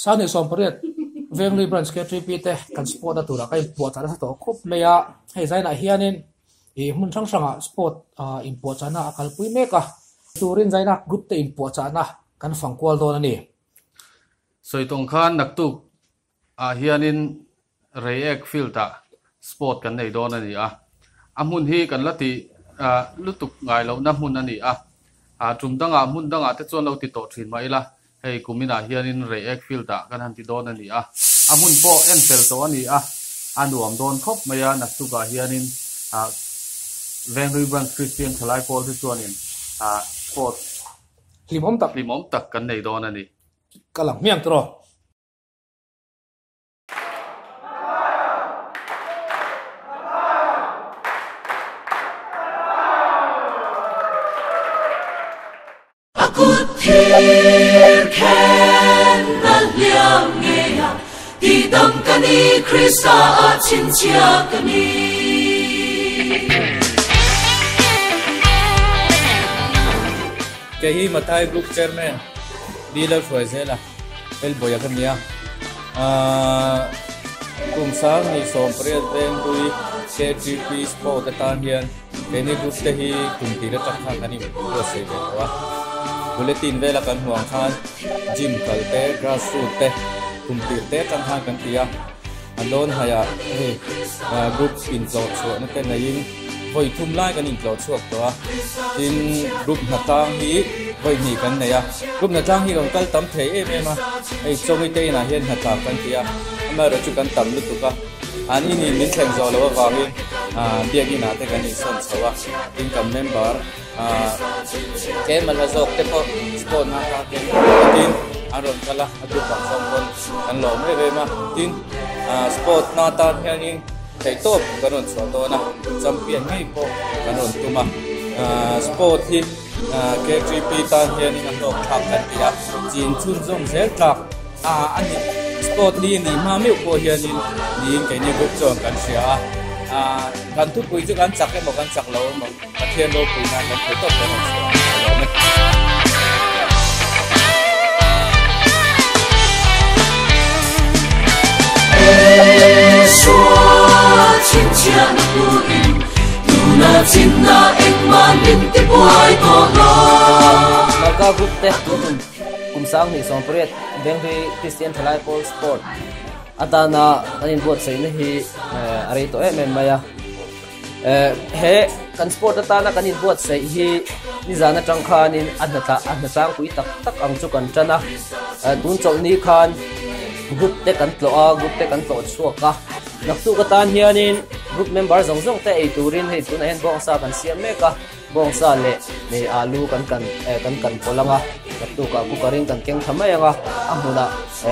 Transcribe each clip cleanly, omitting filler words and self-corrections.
Sani somporiat Venghlui Branch KTP te kan sport atura kai Inpuahchahna sa to khup meya hei zaina hianin mun sang sport Inpuahchahna akal pui meka turin zaina group te Inpuahchahna kan fangkwal don ani soitong khan naktuk hianin react field ta sport kan nei don ani amun hi kan lati lutuk ngai lo na mun ani tumdanga mun danga te chon lo ti to thin mai la hei kumina hianin react field ta kan han ti don ani amun po enfel to ani anuam don khop maya naktuka hianin Venghlui Branch Christian thalai pol ti chuanin sport limom tak kan nei don ani kalang miang tro Tidam kani Krista cincia kani Kehi matai group chairman dealer Foizela el boya kania kum sang ni sompret Venghlui KTP Sport tan hian keni group te hi kum tira takha kani bo se wa bulletin vela kan huang khan gym kalte grassroots te kumtir te tang ha kan tia alon haya group in cloud so na te na yin voi thum lai kan in cloud chuak to in group na tang hi voi ni kan ne ya group na tang hi rong kal tam thei em ai chongi te na hian ha ta kan tia ama ro chu kan tam lu tu ka ani ni min thleng zo lo wa hin biagi na te kan in son chawa in kam member ke malazok te ko sport na ka ke tin aron kala atu pang songkon kan lo me ve ma tin sport na ta hianin thei top karon chwa to na champion ngai po karon tuma sport hi KTP ta hianin an tok thak kan tia chin chun jong zel thak ani sport ni ma mi ko hianin ni ke ni group chong kan sia kan tu pui chu kan chak ke mo kan chak lo mo pathian lo pui na kan thei top karon chwa lo me Marka group te kumsang ni sompret Venghlui Christian thalai pol sport atana anin buat sei na hi ari to maya he kan sport atana kanin buat sei hi ni zana tangkhanin adna tang pui tak ang chu kan chana dun chol ni khan group te kan tlo chuaka naktu ka tan hianin group member zong te ei turin hei tuna hen bong sa kan siam meka bong sa le ne alu kan polanga naktu ka ku karing kan keng thamaya amuna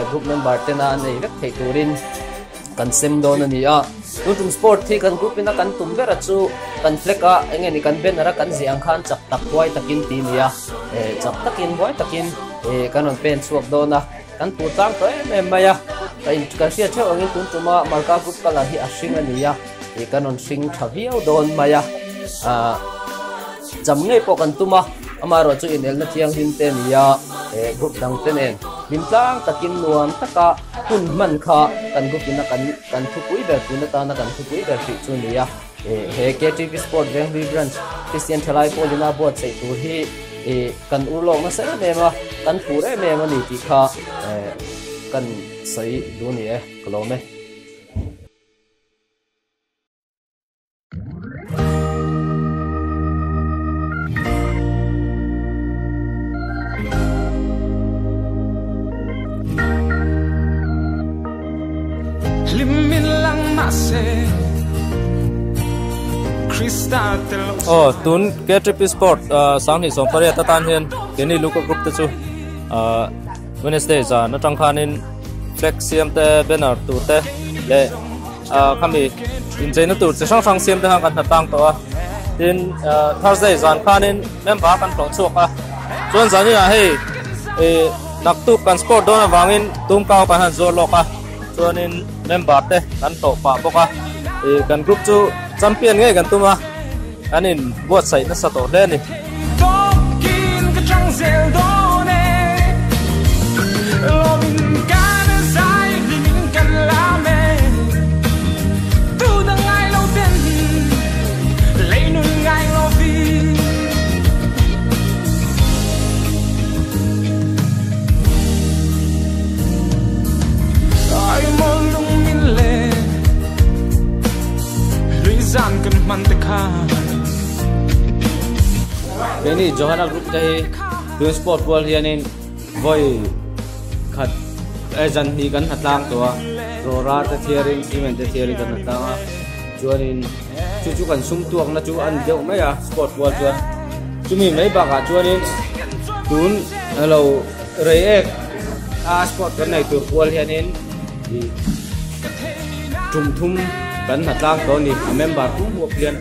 group member te na nei vek thei turin kan sem don ania tutum sport thi kan group ina kan tumbera chu kan fleka engeni kan benara kan ziang khan chak tak wai takin ti nia chak takin wai takin kanon pen chuak dona kan pu tang to maya kan sia theu angin tuma marka group kala hi asing ania kanon sing thaviau don maya jam ngai po kan tuma amaro chu inel na thiang hin te nia group dang ten en bimtlang takin nuam taka kun man kha kan group ina kan thupui ber tuna ta na kan thupui ber fi chu nia he KTP Sport Venghlui Branch Christian thalai polina bot sei tu hi kan urlong na sa mema kan pure mema ni ti kha kan sai du ni klome limin lang mase tun KTP Sport sang ni sompare ta tan hian keni luka group te chu Wednesday za na tangkhanin flex siam te banner tu te le khami in jaina tur che sang siam te hang kan tang to tin Thursday zan khanin member kan tlong chuka chuan zani hei naktu kan sport don awangin tum kaw kan han zo loka chuanin member te kan to pa boka kan group chu champion ngai kan tuma anin buat sai na sa to le ni zel done Loving God Ini Johanna Group tahi Doing Sport World hianin voi khat ejan hi kan hatlang to rora ta thiaring cement ta thiaring kan hatanga chuanin chu kan sum tuak na chu an deuh mai a Sport World chuan chumi mai ba ka chuanin tun hello reek a sport kan nei tur World hianin thum kan hatlang to ni member kum ho pian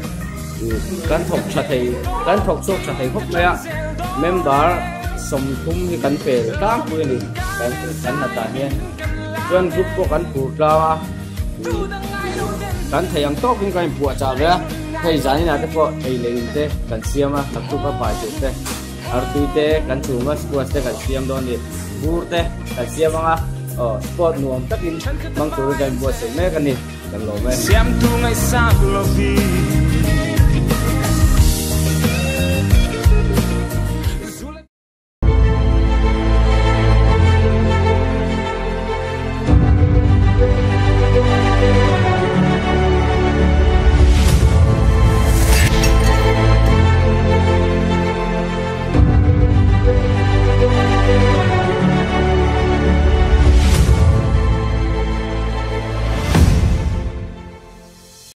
kan thok sok tha thei hop mai a member som thum hi kan pe tang pu ni kan hata hian chuan group ko kan pur tlawa kan thei ang tok in kan pu cha ve thei zani na te ko ei lein te kan siama taktu ka pa te te artu te kan chunga squash te kan siam don ni bur te kan siama nga sport nuam takin mang tur kan bo se me kan ni kan lo me siam tu ngai sa lo vi